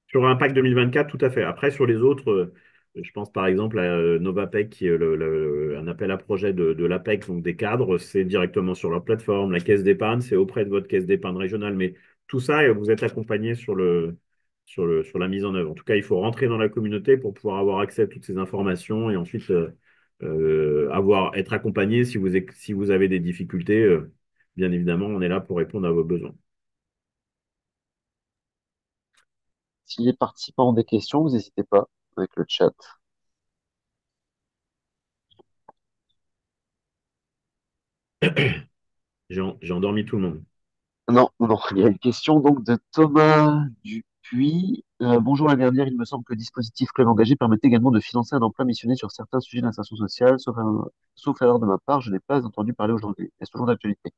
Sur Impact 2024, tout à fait. Après, sur les autres, je pense par exemple à Novapec, qui est un appel à projet de l'APEC, donc des cadres, c'est directement sur leur plateforme. La caisse d'épargne, c'est auprès de votre caisse d'épargne régionale. Mais tout ça, vous êtes accompagné sur la mise en œuvre. En tout cas, il faut rentrer dans la communauté pour pouvoir avoir accès à toutes ces informations et ensuite être accompagné si vous avez des difficultés. Bien évidemment, on est là pour répondre à vos besoins. Si les participants ont des questions, vous n'hésitez pas avec le chat. J'ai endormi tout le monde. Non, non, il y a une question donc de Thomas Dupuis. Bonjour, l'année dernière, il me semble que le dispositif Club Engagé permettait également de financer un emploi missionné sur certains sujets d'insertion sociale, sauf erreur de ma part, je n'ai pas entendu parler aujourd'hui. Est-ce toujours d'actualité?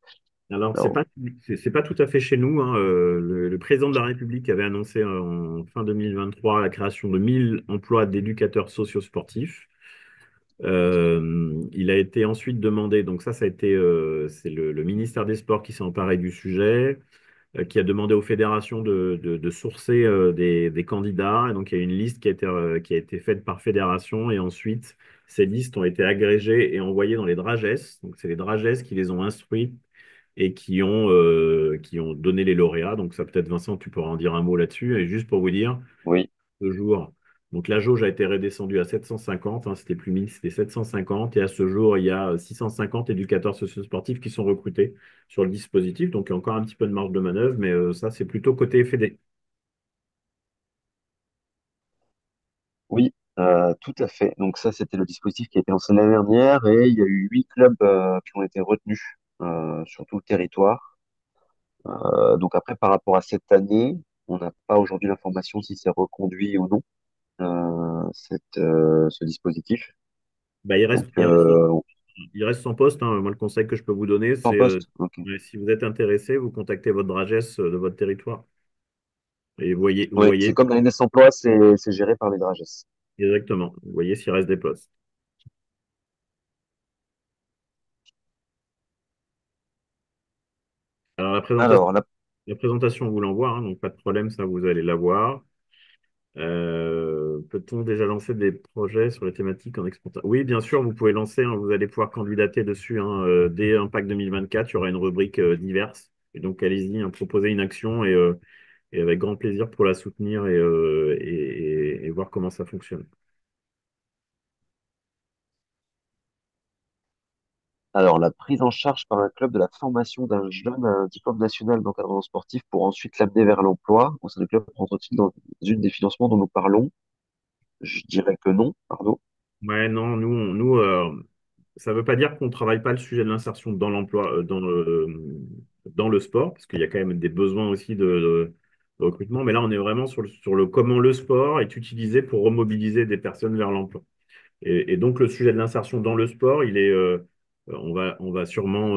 Alors, Alors, c'est pas tout à fait chez nous, hein. Le président de la République avait annoncé en fin 2023 la création de 1000 emplois d'éducateurs socio-sportifs. Il a été ensuite demandé, donc ça a été, c'est le ministère des Sports qui s'est emparé du sujet, qui a demandé aux fédérations de sourcer des candidats. Et donc, il y a une liste qui a été faite par fédération. Et ensuite, ces listes ont été agrégées et envoyées dans les DRAGES. Donc, c'est les DRAGES qui les ont instruits et qui ont donné les lauréats. Donc ça, peut-être, Vincent, tu pourras en dire un mot là-dessus. Et juste pour vous dire, oui, ce jour, donc la jauge a été redescendue à 750, hein, c'était plus 1000, c'était 750. Et à ce jour, il y a 650 éducateurs sociosportifs qui sont recrutés sur le dispositif. Donc il y a encore un petit peu de marge de manœuvre, mais ça, c'est plutôt côté FED. oui, tout à fait. Donc ça, c'était le dispositif qui a été lancé l'année dernière et il y a eu 8 clubs qui ont été retenus sur tout le territoire. Donc après, par rapport à cette année, on n'a pas aujourd'hui l'information si c'est reconduit ou non, ce dispositif. Bah, Donc, il reste sans poste, hein. Moi, le conseil que je peux vous donner, en c'est poste, ok. ouais, si vous êtes intéressé, vous contactez votre DRAGES de votre territoire. Et vous Oui, c'est voyez comme la NS Emploi, c'est géré par les Drages. exactement, vous voyez s'il reste des postes. Alors, Alors, là, la présentation, on vous l'envoie, hein, donc pas de problème, ça, vous allez l'avoir. Peut-on déjà lancer des projets sur les thématiques en exportation? Oui, bien sûr, vous pouvez lancer, hein, vous allez pouvoir candidater dessus, hein, dès Impact 2024, il y aura une rubrique diverses. Et donc, allez-y, hein, proposez une action et avec grand plaisir pour la soutenir et voir comment ça fonctionne. Alors, la prise en charge par un club de la formation d'un jeune à un diplôme national d'encadrement sportif pour ensuite l'amener vers l'emploi au sein du club rentre-t-il dans une des financements dont nous parlons? Je dirais que non, pardon. Ouais, non, ça ne veut pas dire qu'on ne travaille pas le sujet de l'insertion dans l'emploi, dans le sport, parce qu'il y a quand même des besoins aussi de recrutement, mais là, on est vraiment sur le comment le sport est utilisé pour remobiliser des personnes vers l'emploi. Et donc, le sujet de l'insertion dans le sport, on va sûrement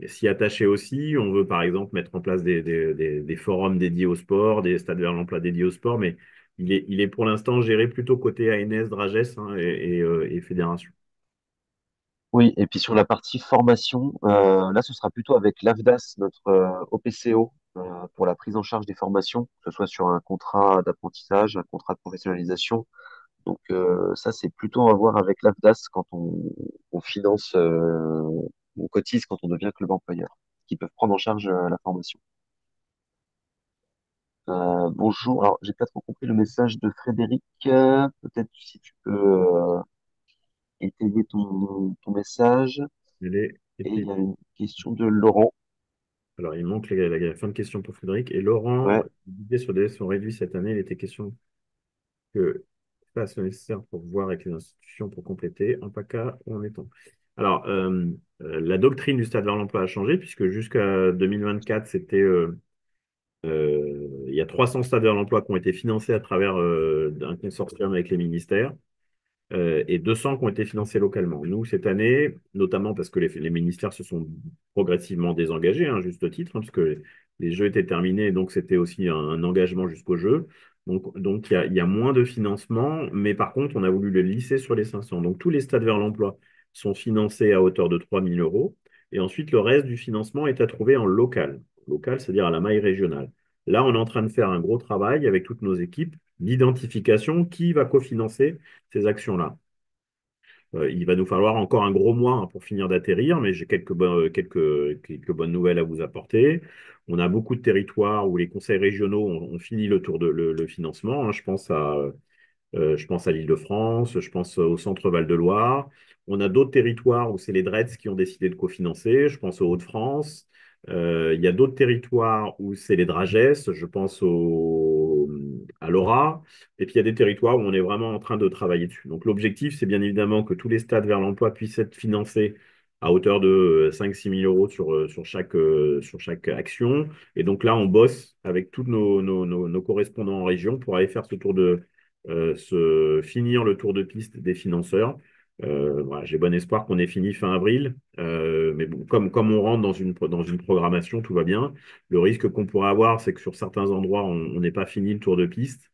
s'y attacher aussi. On veut, par exemple, mettre en place des forums dédiés au sport, des stades vers l'emploi dédiés au sport, mais il est pour l'instant géré plutôt côté ANS, Dragès, hein, et fédération. Oui, et puis sur la partie formation, là, ce sera plutôt avec l'AFDAS, notre OPCO, pour la prise en charge des formations, que ce soit sur un contrat d'apprentissage, un contrat de professionnalisation. Donc ça, c'est plutôt à voir avec l'AFDAS quand on finance, on cotise quand on devient club employeur, qui peuvent prendre en charge la formation. Bonjour, alors j'ai pas trop compris le message de Frédéric. Peut-être si tu peux étayer ton message. Et il y a une question de Laurent. Alors, il manque la fin de question pour Frédéric. Et Laurent, Ouais. les budgets sur DS sont réduits cette année. Il était question que fasse le nécessaire pour voir avec les institutions pour compléter. En PACA, où en est-on? Alors, la doctrine du stade vers l'emploi a changé, puisque jusqu'à 2024, il y a 300 stades vers l'emploi qui ont été financés à travers un consortium avec les ministères et 200 qui ont été financés localement. Nous, cette année, notamment parce que les ministères se sont progressivement désengagés, hein, juste titre, hein, parce que les jeux étaient terminés, donc c'était aussi un engagement jusqu'au jeu. Donc il y a moins de financement, mais par contre, on a voulu le lisser sur les 500. Donc tous les stades vers l'emploi sont financés à hauteur de 3 000 euros. Et ensuite, le reste du financement est à trouver en local. Local, c'est-à-dire à la maille régionale. Là, on est en train de faire un gros travail avec toutes nos équipes d'identification qui va cofinancer ces actions-là. Il va nous falloir encore un gros mois, hein, pour finir d'atterrir, mais j'ai quelques bonnes nouvelles à vous apporter. On a beaucoup de territoires où les conseils régionaux ont fini le financement, hein. Je pense à l'Île-de-France, je pense au centre Val-de-Loire. On a d'autres territoires où c'est les DRETS qui ont décidé de cofinancer. Je pense aux Hauts-de-France. Il y a d'autres territoires où c'est les DRAGES. Je pense à l'Ora. Et puis il y a des territoires où on est vraiment en train de travailler dessus. Donc l'objectif, c'est bien évidemment que tous les stades vers l'emploi puissent être financés à hauteur de 5 000 à 6 000 euros sur chaque action. Et donc là, on bosse avec tous nos correspondants en région pour aller faire finir le tour de piste des financeurs. Voilà, j'ai bon espoir qu'on ait fini fin avril. Mais bon, comme on rentre dans une programmation, tout va bien. Le risque qu'on pourrait avoir, c'est que sur certains endroits, on n'ait pas fini le tour de piste.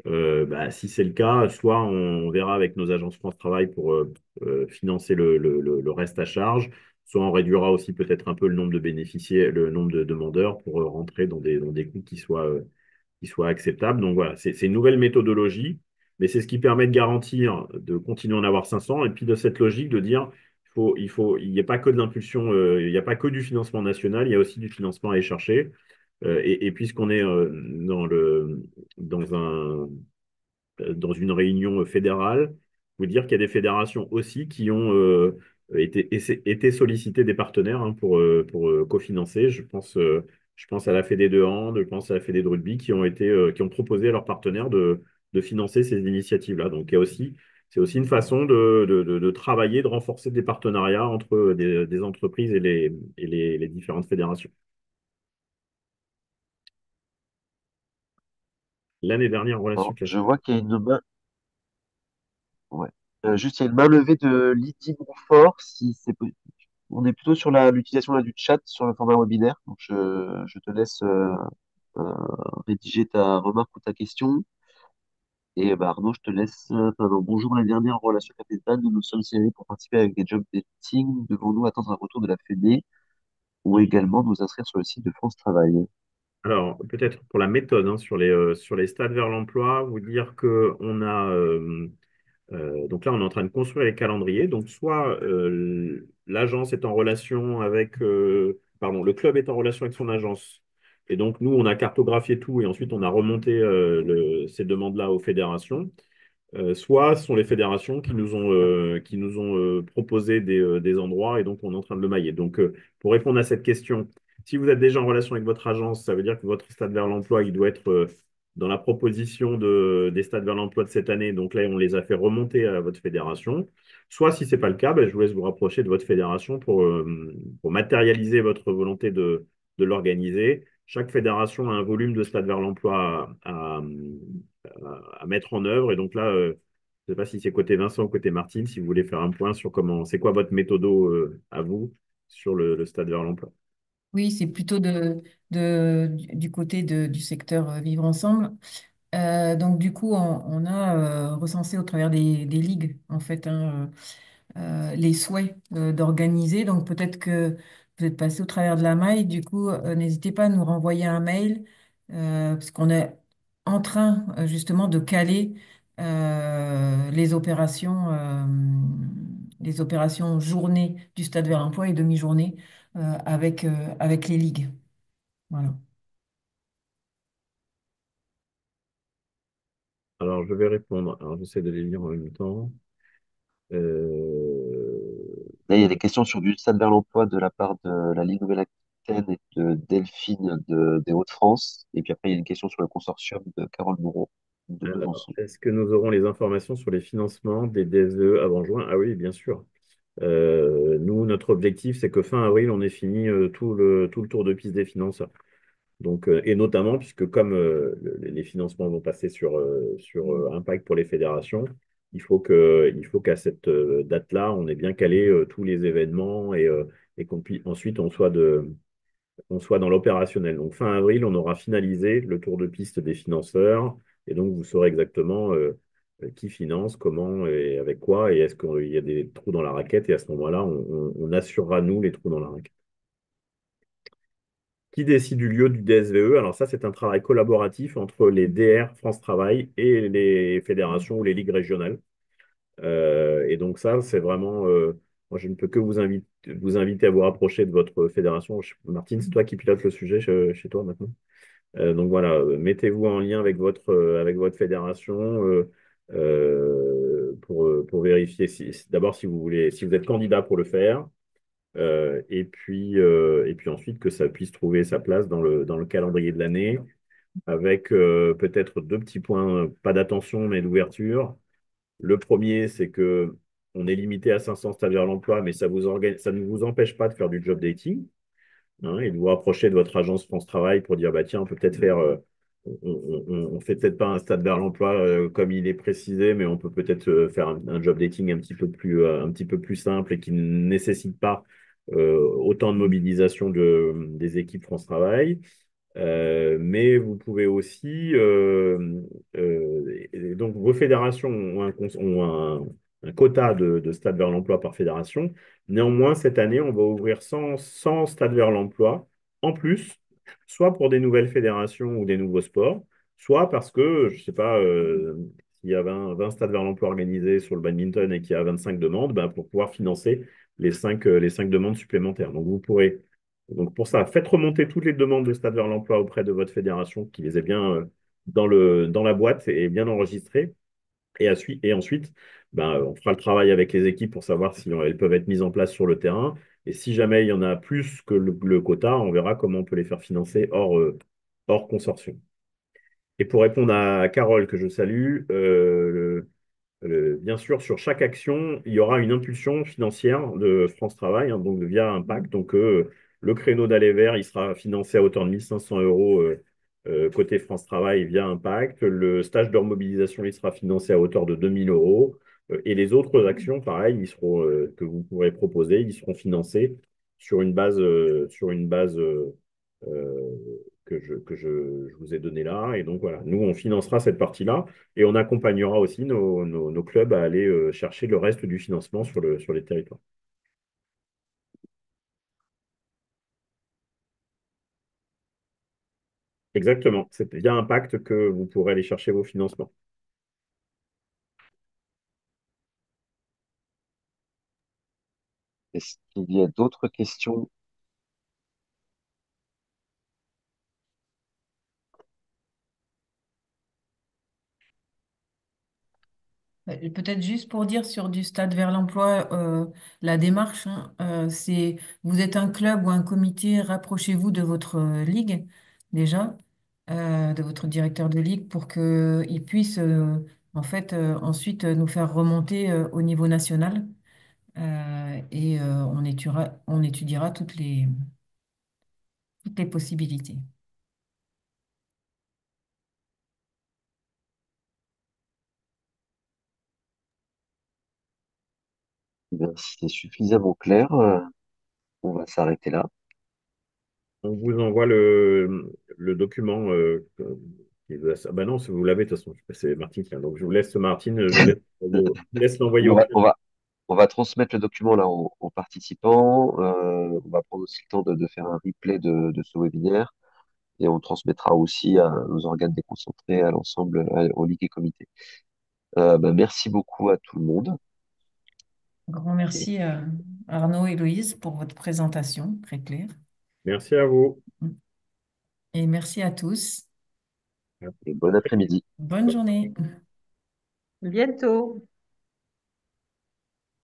Bah, si c'est le cas, soit on verra avec nos agences France Travail pour financer le reste à charge, soit on réduira aussi peut-être un peu le nombre de bénéficiaires, le nombre de demandeurs pour rentrer dans des coûts qui soit acceptable. Donc voilà, c'est une nouvelle méthodologie, mais c'est ce qui permet de garantir de continuer à en avoir 500 et puis de cette logique de dire il n'y a pas que de l'impulsion, il n'y a pas que du financement national, il y a aussi du financement à aller chercher. Et puisqu'on est dans dans une réunion fédérale, vous dire qu'il y a des fédérations aussi qui ont été sollicitées des partenaires, hein, pour cofinancer. Je pense à la Fédé de hand, je pense à la Fédé de rugby qui ont proposé à leurs partenaires de financer ces initiatives-là. Donc, c'est aussi une façon de travailler, de renforcer des partenariats entre des entreprises et les différentes fédérations. L'année dernière, en relation Alors, avec la je vois qu'il y a une main. Ouais. Juste, il y a une main levée de Lydie Montfort. Si c'est, on est plutôt sur l'utilisation là, du chat sur le format webinaire. Donc, je te laisse euh, rédiger ta remarque ou ta question. Et bah, Arnaud, je te laisse. Pardon. Bonjour, l'année dernière, en relation avec la FEDPAD, nous nous sommes sélectionnés pour participer avec des job dating. Devons-nous attendre un retour de la Fédé ou également nous inscrire sur le site de France Travail? Alors, peut-être pour la méthode, hein, sur les stades vers l'emploi, vous dire que donc là, on est en train de construire les calendriers. Donc, soit l'agence est en relation pardon, le club est en relation avec son agence. Et donc, nous, on a cartographié tout et ensuite, on a remonté ces demandes-là aux fédérations. soit ce sont les fédérations qui nous ont proposé des endroits et donc on est en train de le mailler. Donc, pour répondre à cette question, si vous êtes déjà en relation avec votre agence, ça veut dire que votre stade vers l'emploi, il doit être dans la proposition des stades vers l'emploi de cette année. Donc là, on les a fait remonter à votre fédération. Soit, si ce n'est pas le cas, ben, je vous laisse vous rapprocher de votre fédération pour matérialiser votre volonté de l'organiser. Chaque fédération a un volume de stade vers l'emploi à mettre en œuvre. Et donc là, je ne sais pas si c'est côté Vincent ou côté Martine, si vous voulez faire un point sur comment, c'est quoi votre méthodo à vous sur le stade vers l'emploi. Oui, c'est plutôt du côté du secteur vivre ensemble. Donc, du coup, on a recensé au travers des ligues, en fait, hein, les souhaits d'organiser. Donc, peut-être que vous êtes passé au travers de la maille. Du coup, n'hésitez pas à nous renvoyer un mail, parce qu'on est en train, justement, de caler les opérations journée du Stade vers l'emploi et demi-journée avec les ligues. Voilà. Alors, je vais répondre. Alors, j'essaie de les lire en même temps. Là, il y a des questions sur du stade vers l'emploi de la part de la Ligue Nouvelle-Aquitaine et de Delphine des Hauts-de-France. Et puis après, il y a une question sur le consortium de Carole Moreau de Alors, Besançon. est-ce que nous aurons les informations sur les financements des DSE avant juin? Ah oui, bien sûr. Nous, notre objectif, c'est que fin avril, on ait fini tout le tour de piste des financeurs. Donc, et notamment, puisque comme les financements vont passer sur Impact pour les fédérations, il faut qu'à cette date-là, on ait bien calé tous les événements et qu'on puisse ensuite on soit dans l'opérationnel. Donc, fin avril, on aura finalisé le tour de piste des financeurs et donc vous saurez exactement qui finance, comment et avec quoi et est-ce qu'il y a des trous dans la raquette et à ce moment-là, on assurera nous les trous dans la raquette. Qui décide du lieu du DSVE? Alors ça, c'est un travail collaboratif entre les DR France Travail et les fédérations ou les ligues régionales. Et donc ça, c'est vraiment... moi, je ne peux que vous inviter à vous rapprocher de votre fédération. Martine, c'est toi qui pilotes le sujet chez toi maintenant. Donc voilà, mettez-vous en lien avec votre fédération pour vérifier d'abord si vous voulez, si vous êtes candidat pour le faire. Et puis ensuite que ça puisse trouver sa place dans le calendrier de l'année, avec peut-être deux petits points, pas d'attention, mais d'ouverture. Le premier, c'est que on est limité à 500 stagiaires à l'emploi, mais ça ne vous empêche pas de faire du job dating, hein, et de vous rapprocher de votre agence France Travail pour dire, bah, tiens, on peut peut-être faire, on fait peut-être pas un stade vers l'emploi comme il est précisé, mais on peut peut-être faire un job dating un petit peu plus simple et qui ne nécessite pas autant de mobilisation des équipes France Travail. Mais vous pouvez aussi, et donc vos fédérations ont un quota de stades vers l'emploi par fédération. Néanmoins, cette année, on va ouvrir 100 stades vers l'emploi en plus, soit pour des nouvelles fédérations ou des nouveaux sports, soit parce que, je ne sais pas, s'il y a 20 stades vers l'emploi organisés sur le badminton et qu'il y a 25 demandes, ben, pour pouvoir financer les 5 demandes supplémentaires. Donc, vous pourrez donc pour ça, faites remonter toutes les demandes de Stade vers l'emploi auprès de votre fédération qui les ait bien dans la boîte et bien enregistrées. Et ensuite, ben, on fera le travail avec les équipes pour savoir si elles peuvent être mises en place sur le terrain. Et si jamais il y en a plus que le quota, on verra comment on peut les faire financer hors consortium. Et pour répondre à Carole, que je salue, bien sûr, sur chaque action, il y aura une impulsion financière de France Travail, hein, donc via Impact. Donc, le créneau d'aller vert, il sera financé à hauteur de 1500 euros côté France Travail via Impact. Le stage de remobilisation, il sera financé à hauteur de 2000 euros. Et les autres actions, pareil, que vous pourrez proposer, ils seront financés sur une base je vous ai donné là. Et donc, voilà, nous, on financera cette partie-là. Et on accompagnera aussi nos clubs à aller chercher le reste du financement sur les territoires. Exactement. C'est via Impact que vous pourrez aller chercher vos financements. Est-ce qu'il y a d'autres questions? Peut-être juste pour dire sur du stade vers l'emploi, la démarche, hein, c'est vous êtes un club ou un comité, rapprochez-vous de votre ligue déjà, de votre directeur de ligue pour qu'il puisse en fait ensuite nous faire remonter au niveau national et on étudiera toutes les possibilités. Eh bien, si c'est suffisamment clair, on va s'arrêter là. On vous envoie le document. Ah bah non, si vous l'avez, de toute façon, c'est Martine qui a. Donc je vous laisse, Martine, je laisse l'envoyer On au va, club. on va, on va transmettre le document là aux participants. On va prendre aussi le temps de faire un replay de ce webinaire et on transmettra aussi aux organes déconcentrés, à l'ensemble, aux ligues et comités. Merci beaucoup à tout le monde. Grand Et, merci à Arnaud et Louise pour votre présentation très claire. Merci à vous. Et merci à tous. et bon après-midi. Bonne journée. Bientôt.